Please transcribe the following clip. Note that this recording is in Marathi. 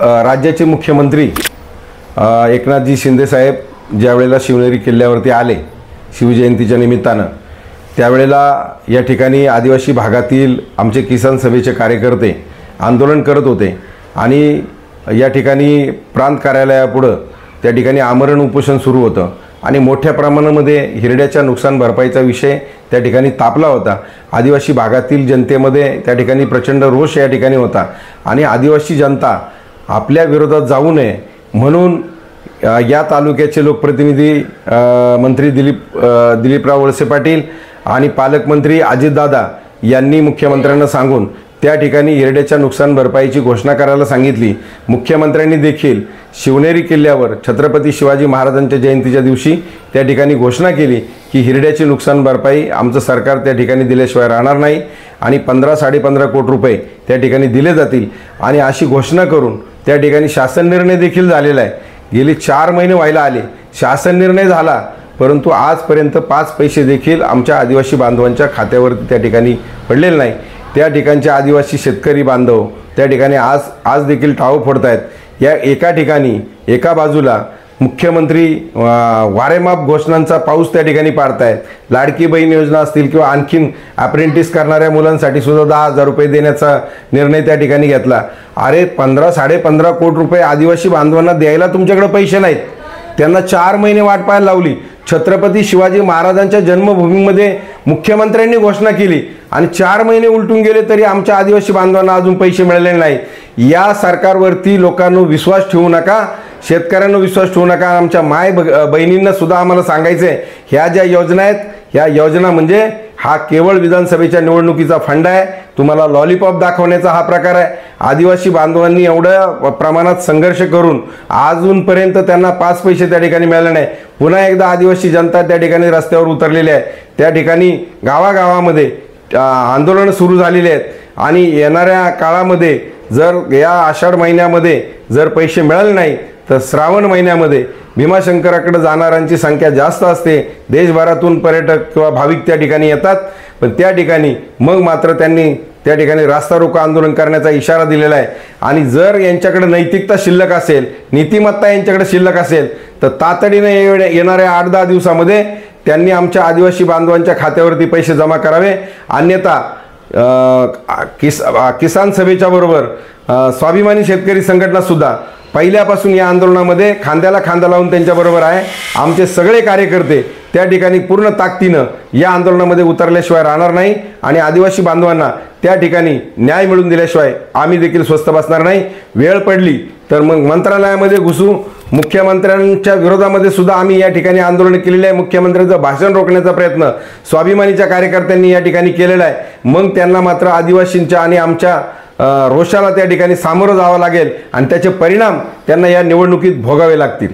राज्याचे मुख्यमंत्री एकनाथजी शिंदे साहेब ज्या वेळेला शिवनेरी किल्ल्यावरती आले शिवजयंतीच्या निमित्तानं, त्यावेळेला या ठिकाणी आदिवासी भागातील आमचे किसान सभेचे कार्यकर्ते आंदोलन करत होते आणि या ठिकाणी प्रांत कार्यालयापुढं त्या ठिकाणी आमरण उपोषण सुरू होतं आणि मोठ्या प्रमाणामध्ये हिरड्याच्या नुकसान भरपाईचा विषय त्या ठिकाणी तापला होता। आदिवासी भागातील जनतेमध्ये त्या ठिकाणी प्रचंड रोष या ठिकाणी होता आणि आदिवासी जनता आपल्या विरोधात जाऊ नये म्हणून या तालुक्याचे लोकप्रतिनिधी मंत्री दिलीपराव वळसे पाटील आणि पालकमंत्री अजितदादा यांनी मुख्यमंत्र्यांना सांगून त्या ठिकाणी हिरड्याच्या नुकसान भरपाईची घोषणा करायला सांगितली। मुख्यमंत्र्यांनी देखील शिवनेरी किल्ल्यावर छत्रपती शिवाजी महाराजांच्या जयंतीच्या दिवशी त्या ठिकाणी घोषणा केली की हिरड्याची नुकसान भरपाई आमचं सरकार त्या ठिकाणी दिल्याशिवाय राहणार नाही आणि 15-15.5 कोटी रुपये त्या ठिकाणी दिले जातील आणि अशी घोषणा करून त्या ठिकाणी शासन निर्णय देखील झालेला आहे। गेली 4 महिने व्हायला आले, शासन निर्णय झाला, परंतु आजपर्यंत 5 पैसे देखील आमच्या आदिवासी बांधवांच्या खात्यावरती त्या ठिकाणी पडलेले नाही। त्या ठिकाणचे आदिवासी शेतकरी बांधव त्या ठिकाणी आज देखील टाळं फोडत आहेत। या एका ठिकाणी एका बाजूला मुख्यमंत्री वारेमाप घोषणांचा पाऊस त्या ठिकाणी पाडतायत। लाडकी बहीण योजना असतील किंवा आणखीन अप्रेंटिस करणाऱ्या मुलांसाठी सुद्धा 10,000 रुपये देण्याचा निर्णय त्या ठिकाणी घेतला। अरे 15-15.5 कोटी रुपये आदिवासी बांधवांना द्यायला तुमच्याकडे पैसे नाहीत, त्यांना 4 महिने वाट पाहायला लावली। छत्रपती शिवाजी महाराजांच्या जन्मभूमीमध्ये मुख्यमंत्र्यांनी घोषणा केली आणि 4 महिने उलटून गेले तरी आमच्या आदिवासी बांधवांना अजून पैसे मिळालेले नाही। या सरकारवरती लोकांनो विश्वास ठेवू नका, शेतकऱ्यांना विश्वास ठेवू नका। आमच्या माय बहिणींना सुद्धा आम्हाला सांगायचं आहे, ह्या ज्या योजना आहेत ह्या योजना म्हणजे हा केवळ विधानसभेच्या निवडणुकीचा फंड आहे, तुम्हाला लॉलीपॉप दाखवण्याचा हा प्रकार आहे। आदिवासी बांधवांनी एवढ्या प्रमाणात संघर्ष करून अजूनपर्यंत त्यांना 5 पैसे त्या ठिकाणी मिळाले नाही। पुन्हा एकदा आदिवासी जनता त्या ठिकाणी रस्त्यावर उतरलेली आहे, त्या ठिकाणी गावागावामध्ये आंदोलनं सुरू झालेली आहेत आणि येणाऱ्या काळामध्ये जर या आषाढ महिन्यामध्ये जर पैसे मिळाले नाही तर श्रावण महिन्यामध्ये भीमाशंकराकडे जाणाऱ्यांची संख्या जास्त असते। देशभरातून पर्यटक किंवा भाविक त्या ठिकाणी येतात, पण त्या ठिकाणी मग मात्र त्यांनी त्या ठिकाणी रास्ता रोको आंदोलन करण्याचा इशारा दिलेला आहे। आणि जर यांच्याकडे नैतिकता शिल्लक असेल, नीतिमत्ता यांच्याकडे शिल्लक असेल तर तातडीने येणाऱ्या 8-10 दिवसामध्ये त्यांनी आमच्या आदिवासी बांधवांच्या खात्यावरती पैसे जमा करावे, अन्यथा किसान सभेच्या बरोबर स्वाभिमानी शेतकरी संघटना सुद्धा पहिल्यापासून या आंदोलनामध्ये खांद्याला खांदा लावून त्यांच्याबरोबर आहे। आमचे सगळे कार्यकर्ते त्या ठिकाणी पूर्ण ताकदीनं या आंदोलनामध्ये उतरल्याशिवाय राहणार नाही आणि आदिवासी बांधवांना त्या ठिकाणी न्याय मिळवून दिल्याशिवाय आम्ही देखील स्वस्थ बसणार नाही। वेळ पडली तर मग मंत्रालयामध्ये घुसू, मुख्यमंत्र्यांच्या विरोधामध्ये सुद्धा आम्ही या ठिकाणी आंदोलन केलेले आहे। मुख्यमंत्र्यांचं भाषण रोखण्याचा प्रयत्न स्वाभिमानीच्या कार्यकर्त्यांनी या ठिकाणी केलेला आहे। मग त्यांना मात्र आदिवासींच्या आणि आमच्या रोषाला त्या ठिकाणी सामोरं जावं लागेल आणि त्याचे परिणाम त्यांना या निवडणुकीत भोगावे लागतील।